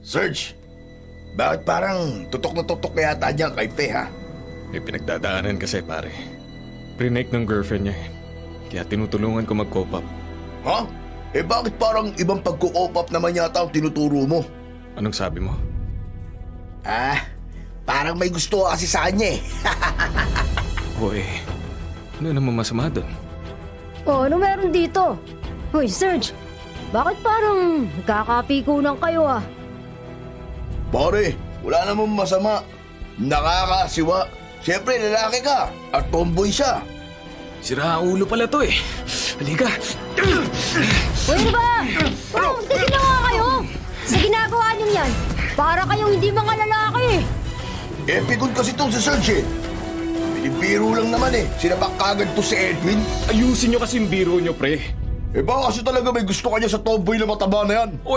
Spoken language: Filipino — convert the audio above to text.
Serge, bakit parang tutok na tutok na yata niya kay Pe, ha? May pinagdadaanan kasi, pare. Prinake ng girlfriend niya eh. Kaya tinutulungan ko mag-cope up. Ha? Eh bakit parang ibang pagko-op-up naman yata ang tinuturo mo? Anong sabi mo? Parang may gusto kasi sa kanya eh. Oo eh. Ano naman masama doon? Oh, ano meron dito? Hoy, Serge, bakit parang nagkakapikunan kayo ah? Pare, wala namang masama. Nakakasiwa. Siyempre, lalaki ka at tomboy siya. Sira ulo pala to eh. Halika! Hoy, ano ba? Oh, tigil na nga kayo! Sa ginagawa niyo yan, para kayong hindi mga lalaki. Eh, pikon kasi itong si Serge eh. Binibiro lang naman eh. Sinabak kagad to si Edwin. Ayusin nyo kasi yung biro nyo, pre. Eh baka kasi talaga may gusto kanya sa tomboy na mataba na yan. O